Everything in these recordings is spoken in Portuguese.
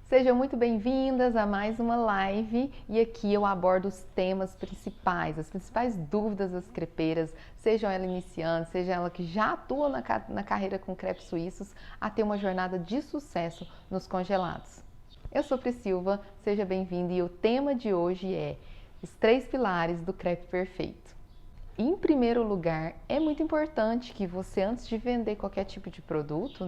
Sejam muito bem-vindas a mais uma live e aqui eu abordo os temas principais, as principais dúvidas das crepeiras, sejam elas iniciantes, seja ela que já atua na carreira com crepes suíços, a ter uma jornada de sucesso nos congelados. Eu sou Pri Silva, seja bem-vindo e o tema de hoje é os 3 pilares do crepe perfeito. Em primeiro lugar, é muito importante que você, antes de vender qualquer tipo de produto,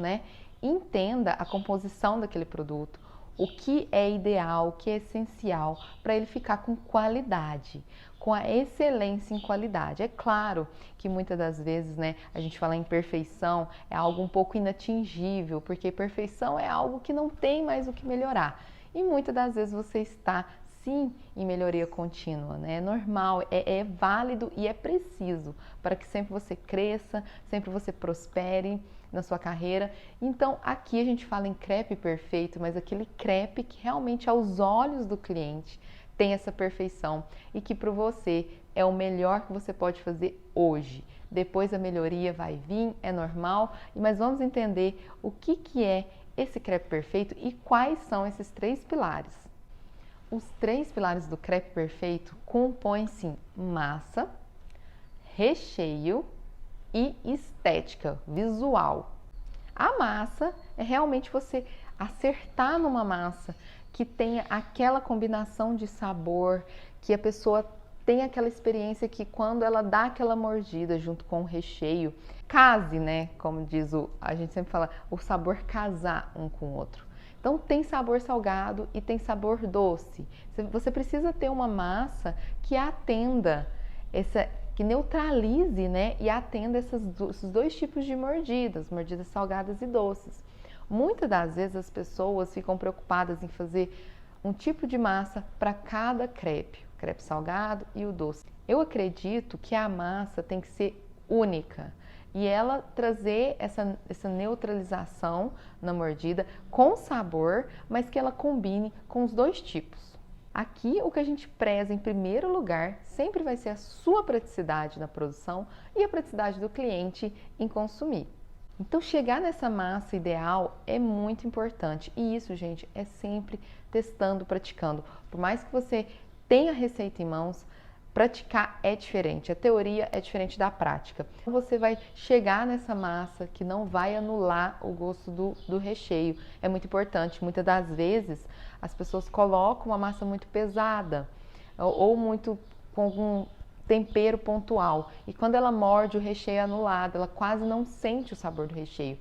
entenda a composição daquele produto, o que é ideal, o que é essencial para ele ficar com qualidade, com a excelência em qualidade. É claro que muitas das vezes, a gente fala em perfeição, é algo um pouco inatingível, porque perfeição é algo que não tem mais o que melhorar. E muitas das vezes você está sim em melhoria contínua, É normal, é válido e é preciso para que sempre você cresça, sempre você prospere na sua carreira. Então aqui a gente fala em crepe perfeito, mas aquele crepe que realmente aos olhos do cliente tem essa perfeição e que para você é o melhor que você pode fazer hoje. Depois a melhoria vai vir, é normal, mas vamos entender o que é esse crepe perfeito e quais são esses 3 pilares. Os 3 pilares do crepe perfeito compõem sim massa, recheio e estética visual. A massa é realmente você acertar numa massa que tenha aquela combinação de sabor, que a pessoa tenha aquela experiência que quando ela dá aquela mordida junto com o recheio, case, Como diz a gente sempre fala, o sabor casar um com o outro. Então tem sabor salgado e tem sabor doce. Você precisa ter uma massa que atenda, que neutralize, e atenda esses 2 tipos de mordidas salgadas e doces. Muitas das vezes as pessoas ficam preocupadas em fazer um tipo de massa para cada crepe, o crepe salgado e o doce. Eu acredito que a massa tem que ser única e ela trazer essa neutralização na mordida com sabor, mas que ela combine com os 2 tipos. Aqui o que a gente preza em primeiro lugar sempre vai ser a sua praticidade na produção e a praticidade do cliente em consumir. Então chegar nessa massa ideal é muito importante e isso, gente, é sempre testando, praticando. Por mais que você tenha a receita em mãos, praticar é diferente, a teoria é diferente da prática. Você vai chegar nessa massa que não vai anular o gosto do recheio. É muito importante. Muitas das vezes as pessoas colocam uma massa muito pesada ou muito com algum tempero pontual. E quando ela morde, o recheio é anulado, ela quase não sente o sabor do recheio.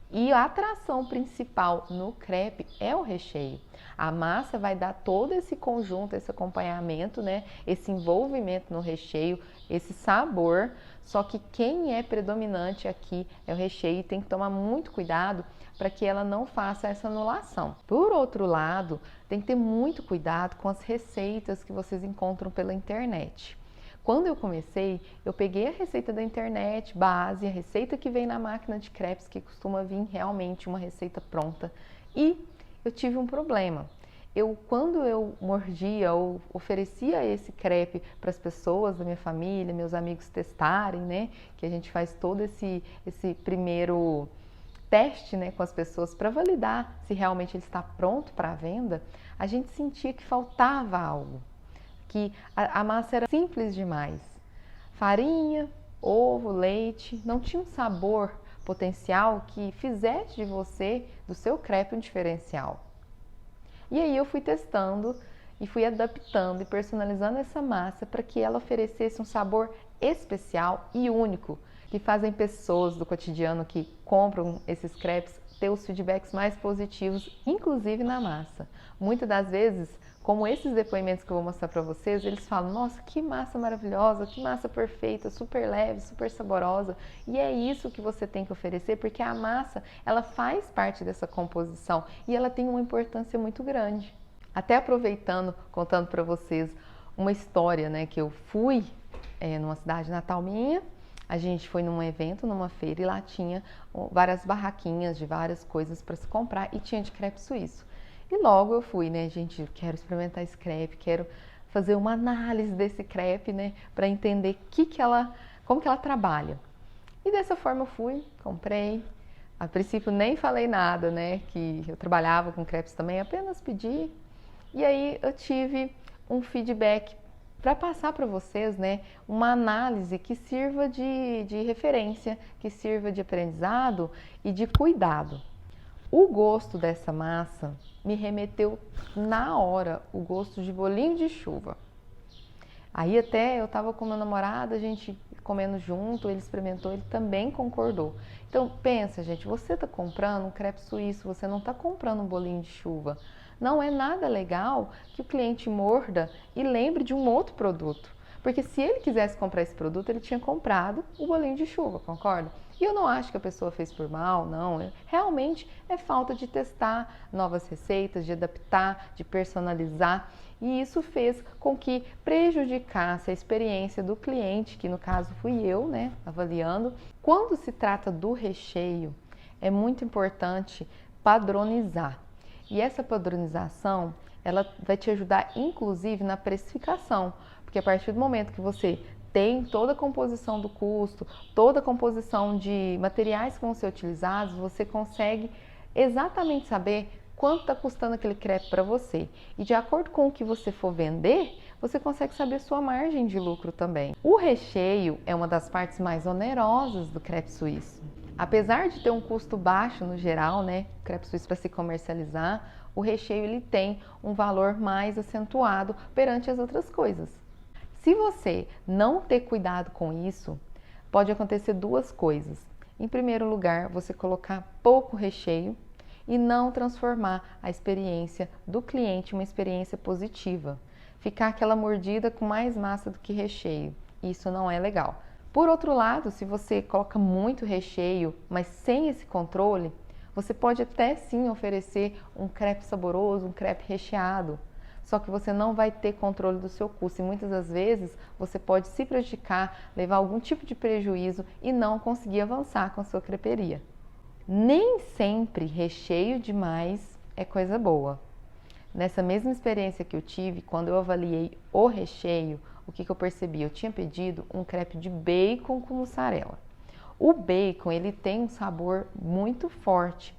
E a atração principal no crepe é o recheio. A massa vai dar todo esse conjunto, esse acompanhamento, esse envolvimento no recheio, esse sabor. Só que quem é predominante aqui é o recheio e tem que tomar muito cuidado para que ela não faça essa anulação. Por outro lado, tem que ter muito cuidado com as receitas que vocês encontram pela internet. Quando eu comecei, eu peguei a receita da internet, base, a receita que vem na máquina de crepes, que costuma vir realmente uma receita pronta, e eu tive um problema. Quando eu mordia ou oferecia esse crepe para as pessoas da minha família, meus amigos testarem, que a gente faz todo esse primeiro teste, com as pessoas para validar se realmente ele está pronto para a venda, a gente sentia que faltava algo. Que a massa era simples demais. Farinha, ovo, leite, não tinha um sabor potencial que fizesse de você, do seu crepe, um diferencial. E aí eu fui testando e fui adaptando e personalizando essa massa para que ela oferecesse um sabor especial e único, que fazem pessoas do cotidiano que compram esses crepes ter os feedbacks mais positivos, inclusive na massa. Muitas das vezes, como esses depoimentos que eu vou mostrar para vocês, eles falam, nossa, que massa maravilhosa, que massa perfeita, super leve, super saborosa. E é isso que você tem que oferecer, porque a massa, ela faz parte dessa composição e ela tem uma importância muito grande. Até aproveitando, contando para vocês uma história, que eu fui numa cidade natal minha, a gente foi num evento, numa feira, e lá tinha várias barraquinhas de várias coisas para se comprar e tinha de crepe suíço. E logo eu fui, gente, quero experimentar esse crepe, quero fazer uma análise desse crepe, para entender como que ela trabalha. E dessa forma eu fui, comprei, A princípio nem falei nada, né? Que eu trabalhava com crepes também, apenas pedi. E aí eu tive um feedback para passar para vocês, né? Uma análise que sirva de referência, que sirva de aprendizado e de cuidado. O gosto dessa massa me remeteu na hora o gosto de bolinho de chuva. Aí até eu tava com meu namorado, a gente comendo junto, ele experimentou, ele também concordou. Então pensa, gente, você tá comprando um crepe suíço, você não tá comprando um bolinho de chuva. Não é nada legal que o cliente morda e lembre de um outro produto. Porque se ele quisesse comprar esse produto, ele tinha comprado o bolinho de chuva, concorda? E eu não acho que a pessoa fez por mal, não. Realmente é falta de testar novas receitas, de adaptar, de personalizar. E isso fez com que prejudicasse a experiência do cliente, que no caso fui eu, né, avaliando. Quando se trata do recheio, é muito importante padronizar. E essa padronização, ela vai te ajudar inclusive na precificação, porque a partir do momento que você tem toda a composição do custo, toda a composição de materiais que vão ser utilizados, você consegue exatamente saber quanto está custando aquele crepe para você. E de acordo com o que você for vender, você consegue saber sua margem de lucro também. O recheio é uma das partes mais onerosas do crepe suíço. Apesar de ter um custo baixo no geral, né, o crepe suíço para se comercializar, o recheio ele tem um valor mais acentuado perante as outras coisas. Se você não ter cuidado com isso, pode acontecer duas coisas. Em primeiro lugar, você colocar pouco recheio e não transformar a experiência do cliente em uma experiência positiva. Ficar aquela mordida com mais massa do que recheio. Isso não é legal. Por outro lado, se você coloca muito recheio, mas sem esse controle, você pode até sim oferecer um crepe saboroso, um crepe recheado. Só que você não vai ter controle do seu custo e muitas das vezes você pode se prejudicar, levar algum tipo de prejuízo e não conseguir avançar com a sua creperia. Nem sempre recheio demais é coisa boa. Nessa mesma experiência que eu tive, quando eu avaliei o recheio, o que eu percebi? Eu tinha pedido um crepe de bacon com mussarela. O bacon, ele tem um sabor muito forte,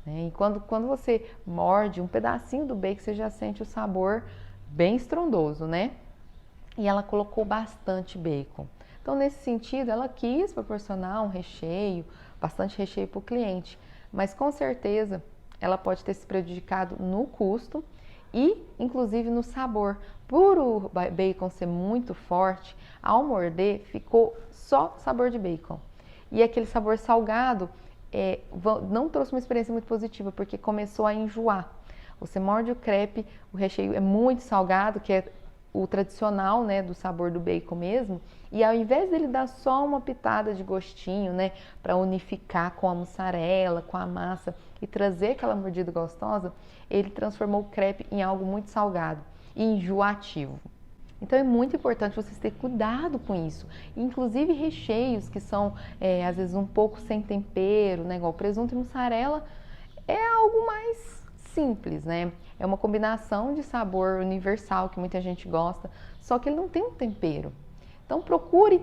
né? E quando você morde um pedacinho do bacon, você já sente o sabor bem estrondoso, né? E ela colocou bastante bacon. Então, nesse sentido, ela quis proporcionar um recheio, bastante recheio para o cliente, mas com certeza ela pode ter se prejudicado no custo e, inclusive, no sabor. Por o bacon ser muito forte, ao morder, ficou só sabor de bacon. E aquele sabor salgado não trouxe uma experiência muito positiva, porque começou a enjoar. Você morde o crepe, o recheio é muito salgado, que é o tradicional, né, do sabor do bacon mesmo, e ao invés dele dar só uma pitada de gostinho, né, para unificar com a mussarela, com a massa e trazer aquela mordida gostosa, ele transformou o crepe em algo muito salgado e enjoativo. Então é muito importante vocês terem cuidado com isso. Inclusive recheios que são às vezes um pouco sem tempero, né, igual presunto e mussarela, é algo mais simples, né? É uma combinação de sabor universal que muita gente gosta, só que ele não tem um tempero. Então procure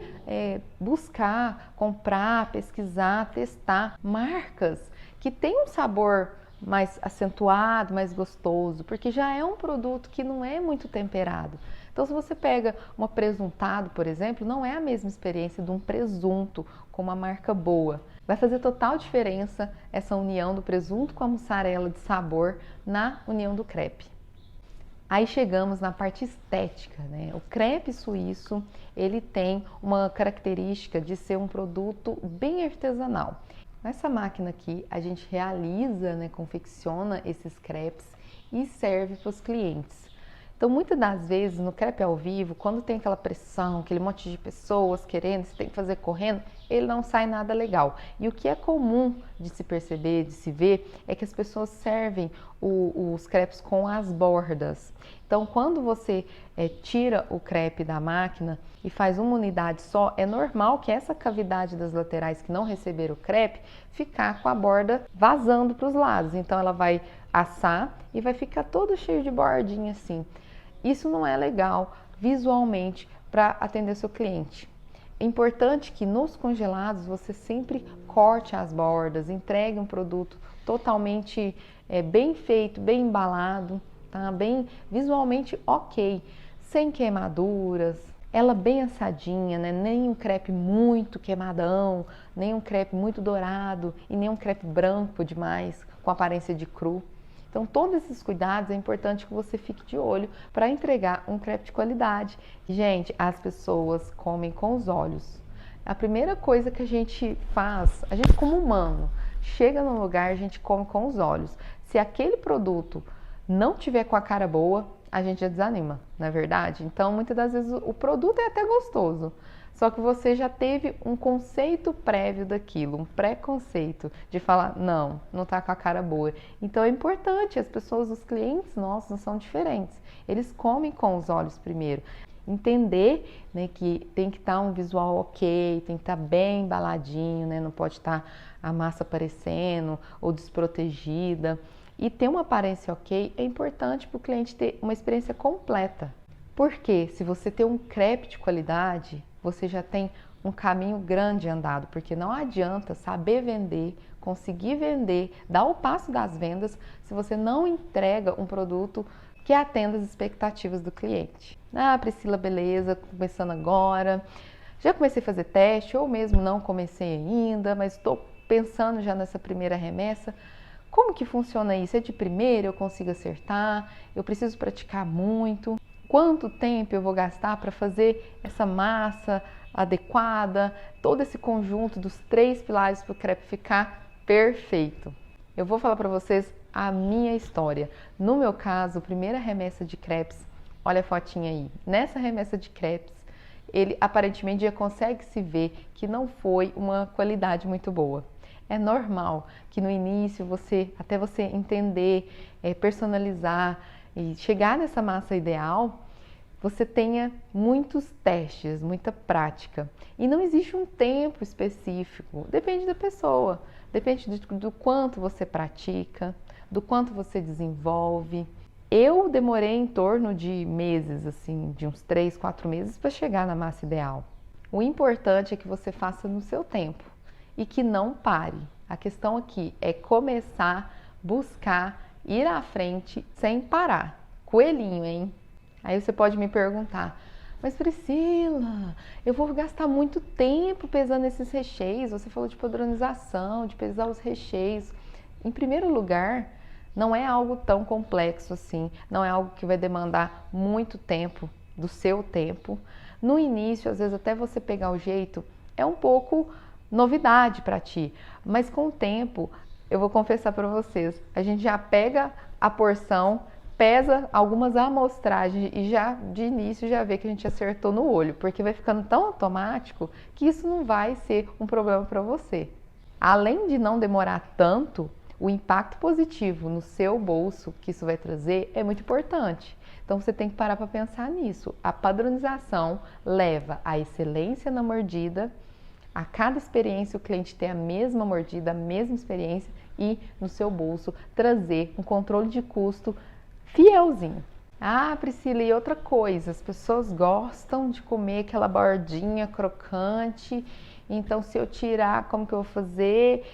buscar, comprar, pesquisar, testar marcas que têm um sabor mais acentuado, mais gostoso, porque já é um produto que não é muito temperado. Então, se você pega um presuntado, por exemplo, não é a mesma experiência de um presunto com uma marca boa. Vai fazer total diferença essa união do presunto com a mussarela de sabor na união do crepe. Aí chegamos na parte estética, né? O crepe suíço, ele tem uma característica de ser um produto bem artesanal. Nessa máquina aqui, a gente realiza, né, confecciona esses crepes e serve para os clientes. Então, muitas das vezes, no crepe ao vivo, quando tem aquela pressão, aquele monte de pessoas querendo, você tem que fazer correndo, ele não sai nada legal. E o que é comum de se perceber, de se ver, é que as pessoas servem os crepes com as bordas. Então, quando você tira o crepe da máquina e faz uma unidade só, é normal que essa cavidade das laterais que não receberam o crepe ficar com a borda vazando para os lados. Então, ela vai assar e vai ficar todo cheio de bordinha assim. Isso não é legal visualmente para atender seu cliente. É importante que nos congelados você sempre corte as bordas, entregue um produto totalmente bem feito, bem embalado, tá? Bem visualmente ok, sem queimaduras, ela bem assadinha, né? Nem um crepe muito queimadão, nem um crepe muito dourado e nem um crepe branco demais, com aparência de cru. Então, todos esses cuidados é importante que você fique de olho para entregar um crepe de qualidade. Gente, as pessoas comem com os olhos. A primeira coisa que a gente faz, a gente como humano, chega num lugar, a gente come com os olhos. Se aquele produto não tiver com a cara boa, a gente já desanima, não é verdade? Então, muitas das vezes o produto é até gostoso, só que você já teve um conceito prévio daquilo, um preconceito de falar, não tá com a cara boa. Então é importante, as pessoas, os clientes nossos não são diferentes. Eles comem com os olhos primeiro. Entender, né, que tem que estar um visual ok, tem que estar bem embaladinho, né, não pode estar a massa aparecendo ou desprotegida. E ter uma aparência ok é importante para o cliente ter uma experiência completa. Porque se você tem um crepe de qualidade, você já tem um caminho grande andado, porque não adianta saber vender, conseguir vender, dar o passo das vendas, se você não entrega um produto que atenda as expectativas do cliente. Ah, Priscila, beleza, começando agora, já comecei a fazer teste, ou mesmo não comecei ainda, mas estou pensando já nessa primeira remessa. Como que funciona isso? É de primeira, eu consigo acertar? Eu preciso praticar muito? Quanto tempo eu vou gastar para fazer essa massa adequada? Todo esse conjunto dos 3 pilares para o crepe ficar perfeito. Eu vou falar para vocês a minha história. No meu caso, a primeira remessa de crepes, olha a fotinha aí. Nessa remessa de crepes, ele aparentemente já consegue se ver que não foi uma qualidade muito boa. É normal que no início até você entender, personalizar e chegar nessa massa ideal, você tenha muitos testes, muita prática. E não existe um tempo específico, depende da pessoa, depende do quanto você pratica, do quanto você desenvolve. Eu demorei em torno de meses, assim, de uns 3, 4 meses para chegar na massa ideal. O importante é que você faça no seu tempo e que não pare. A questão aqui é começar, buscar, ir à frente sem parar. Coelhinho, hein? Aí você pode me perguntar, mas Priscila, eu vou gastar muito tempo pesando esses recheios. Você falou de padronização, de pesar os recheios. Em primeiro lugar, não é algo tão complexo assim, não é algo que vai demandar muito tempo do seu tempo. No início, às vezes até você pegar o jeito, é um pouco novidade para ti, mas com o tempo, eu vou confessar para vocês, a gente já pega a porção, pesa algumas amostragens e já de início já vê que a gente acertou no olho, porque vai ficando tão automático que isso não vai ser um problema para você. Além de não demorar tanto, o impacto positivo no seu bolso que isso vai trazer é muito importante. Então você tem que parar para pensar nisso. A padronização leva à excelência na mordida. A cada experiência o cliente tem a mesma mordida, a mesma experiência e no seu bolso trazer um controle de custo fielzinho. Ah, Priscila, e outra coisa, as pessoas gostam de comer aquela bordinha crocante, então se eu tirar, como que eu vou fazer?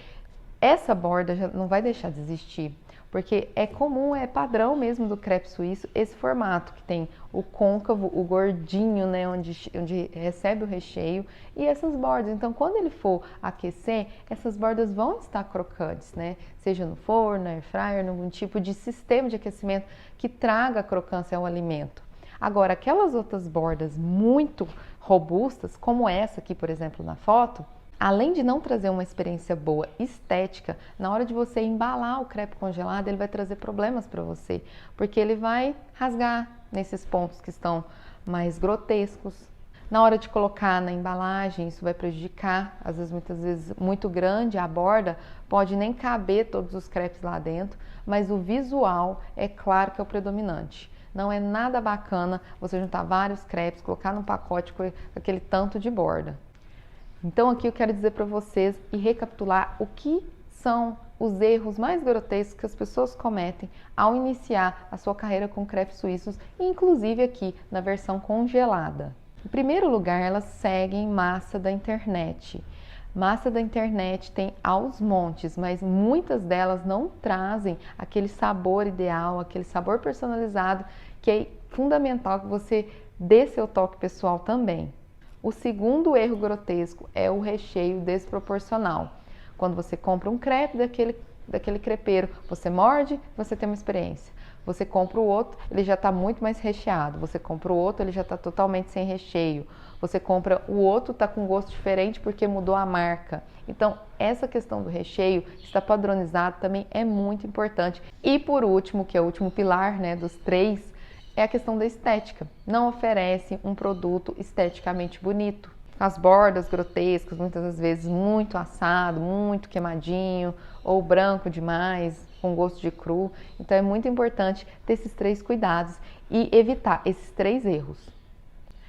Essa borda já não vai deixar de existir, porque é comum, é padrão mesmo do crepe suíço, esse formato que tem o côncavo, o gordinho, né, onde recebe o recheio e essas bordas. Então, quando ele for aquecer, essas bordas vão estar crocantes, né? Seja no forno, air fryer, num tipo de sistema de aquecimento que traga crocância ao alimento. Agora, aquelas outras bordas muito robustas, como essa aqui, por exemplo, na foto, além de não trazer uma experiência boa estética, na hora de você embalar o crepe congelado, ele vai trazer problemas para você, porque ele vai rasgar nesses pontos que estão mais grotescos. Na hora de colocar na embalagem, isso vai prejudicar, às vezes, muitas vezes, muito grande a borda, pode nem caber todos os crepes lá dentro, mas o visual é claro que é o predominante. Não é nada bacana você juntar vários crepes, colocar num pacote com aquele tanto de borda. Então aqui eu quero dizer para vocês e recapitular o que são os erros mais grotescos que as pessoas cometem ao iniciar a sua carreira com crepes suíços, inclusive aqui na versão congelada. Em primeiro lugar, elas seguem massa da internet. Massa da internet tem aos montes, mas muitas delas não trazem aquele sabor ideal, aquele sabor personalizado, que é fundamental que você dê seu toque pessoal também. O segundo erro grotesco é o recheio desproporcional. Quando você compra um crepe daquele crepeiro, você morde, você tem uma experiência. Você compra o outro, ele já está muito mais recheado. Você compra o outro, ele já está totalmente sem recheio. Você compra o outro, está com gosto diferente porque mudou a marca. Então, essa questão do recheio, está padronizado, também é muito importante. E por último, que é o último pilar, né, dos 3, é a questão da estética. Não oferece um produto esteticamente bonito. As bordas grotescas, muitas das vezes muito assado, muito queimadinho, ou branco demais, com gosto de cru. Então é muito importante ter esses 3 cuidados e evitar esses 3 erros.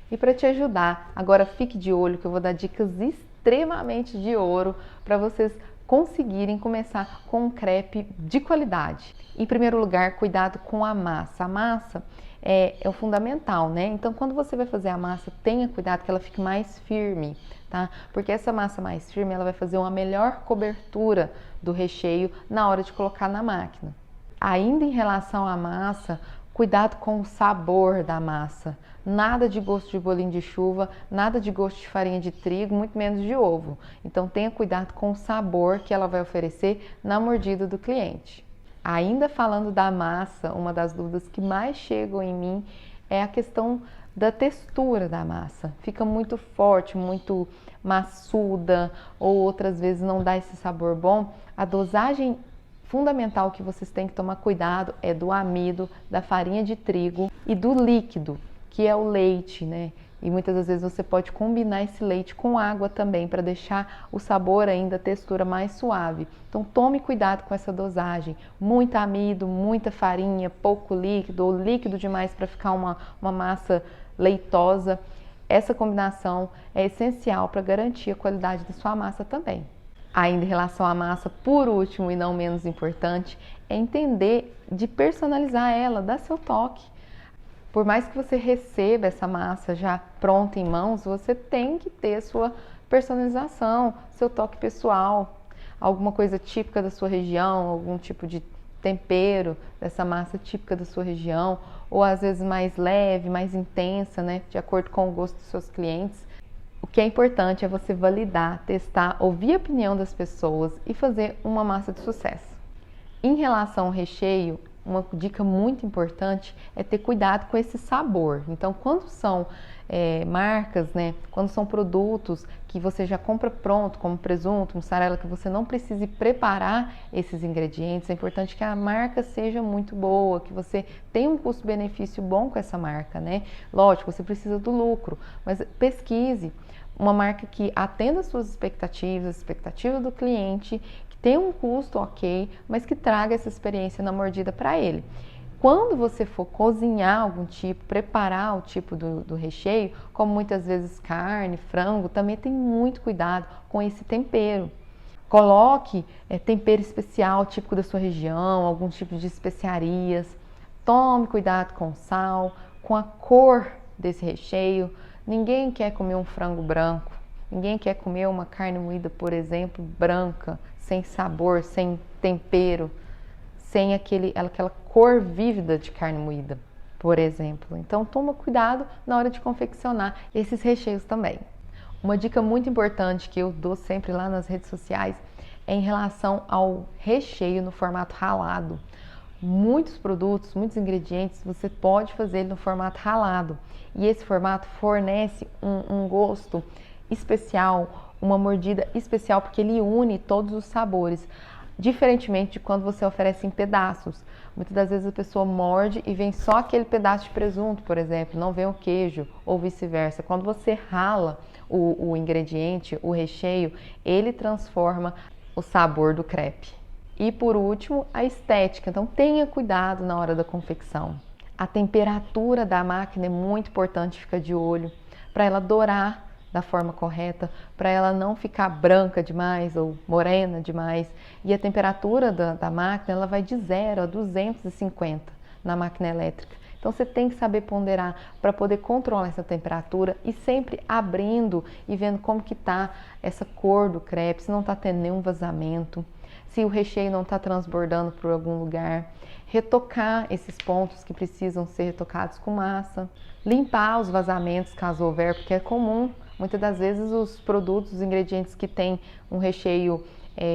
E para te ajudar, agora fique de olho que eu vou dar dicas extremamente de ouro para vocês conseguirem começar com um crepe de qualidade. Em primeiro lugar, cuidado com a massa. A massa é o fundamental, né? Então, quando você vai fazer a massa, tenha cuidado que ela fique mais firme, tá? Porque essa massa mais firme, ela vai fazer uma melhor cobertura do recheio na hora de colocar na máquina. Ainda em relação à massa, cuidado com o sabor da massa. Nada de gosto de bolinho de chuva, nada de gosto de farinha de trigo, muito menos de ovo. Então tenha cuidado com o sabor que ela vai oferecer na mordida do cliente. Ainda falando da massa, uma das dúvidas que mais chegam em mim é a questão da textura da massa. Fica muito forte, muito maçuda, ou outras vezes não dá esse sabor bom. A dosagem fundamental que vocês têm que tomar cuidado é do amido, da farinha de trigo e do líquido, que é o leite, né? E muitas das vezes você pode combinar esse leite com água também para deixar o sabor ainda, a textura mais suave. Então tome cuidado com essa dosagem. Muito amido, muita farinha, pouco líquido ou líquido demais para ficar uma massa leitosa. Essa combinação é essencial para garantir a qualidade da sua massa também. Ainda em relação à massa, por último e não menos importante, é entender de personalizar ela, dar seu toque. Por mais que você receba essa massa já pronta em mãos, você tem que ter sua personalização, seu toque pessoal, alguma coisa típica da sua região, algum tipo de tempero dessa massa típica da sua região, ou às vezes mais leve, mais intensa, né, de acordo com o gosto dos seus clientes. O que é importante é você validar, testar, ouvir a opinião das pessoas e fazer uma massa de sucesso. Em relação ao recheio, uma dica muito importante é ter cuidado com esse sabor. Então, quando são marcas, né, quando são produtos que você já compra pronto, como presunto, mussarela, que você não precise preparar esses ingredientes, é importante que a marca seja muito boa, que você tenha um custo-benefício bom com essa marca, né? Lógico, você precisa do lucro, mas pesquise uma marca que atenda às suas expectativas, as expectativas do cliente, tem um custo ok, mas que traga essa experiência na mordida para ele. Quando você for cozinhar algum tipo, preparar o tipo do recheio, como muitas vezes carne, frango, também tem muito cuidado com esse tempero. Coloque tempero especial típico da sua região, algum tipo de especiarias. Tome cuidado com o sal, com a cor desse recheio. Ninguém quer comer um frango branco, ninguém quer comer uma carne moída, por exemplo, branca, sem sabor, sem tempero, sem aquela cor vívida de carne moída, por exemplo. Então toma cuidado na hora de confeccionar esses recheios também. Uma dica muito importante que eu dou sempre lá nas redes sociais é em relação ao recheio no formato ralado. Muitos produtos, muitos ingredientes, você pode fazer ele no formato ralado. E esse formato fornece um gosto especial, uma mordida especial, porque ele une todos os sabores, diferentemente de quando você oferece em pedaços. Muitas das vezes a pessoa morde e vem só aquele pedaço de presunto, por exemplo, não vem o queijo, ou vice-versa. Quando você rala o ingrediente, o recheio, ele transforma o sabor do crepe. E por último, a estética. Então tenha cuidado na hora da confecção. A temperatura da máquina é muito importante, fica de olho, para ela dourar da forma correta, para ela não ficar branca demais ou morena demais. E a temperatura da máquina ela vai de 0 a 250. na máquina elétrica. Então você tem que saber ponderar para poder controlar essa temperatura e sempre abrindo e vendo como que tá essa cor do crepe, se não está tendo nenhum vazamento, se o recheio não está transbordando por algum lugar. Retocar esses pontos que precisam ser retocados com massa. Limpar os vazamentos caso houver, porque é comum, muitas das vezes os produtos, os ingredientes que têm um recheio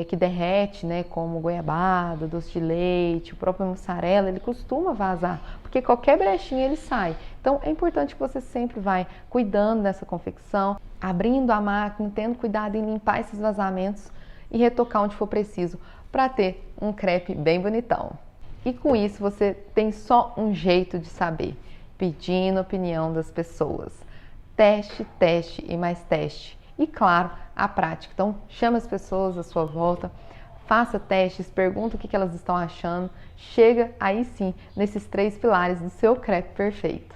que derrete, né, como goiabada, doce de leite, o próprio mussarela, ele costuma vazar, porque qualquer brechinha ele sai. Então é importante que você sempre vai cuidando dessa confecção, abrindo a máquina, tendo cuidado em limpar esses vazamentos e retocar onde for preciso, para ter um crepe bem bonitão. E com isso você tem só um jeito de saber, pedindo a opinião das pessoas. Teste, teste e mais teste. E claro, a prática. Então, chame as pessoas à sua volta, faça testes, pergunta o que elas estão achando. Chega aí sim nesses 3 pilares do seu crepe perfeito.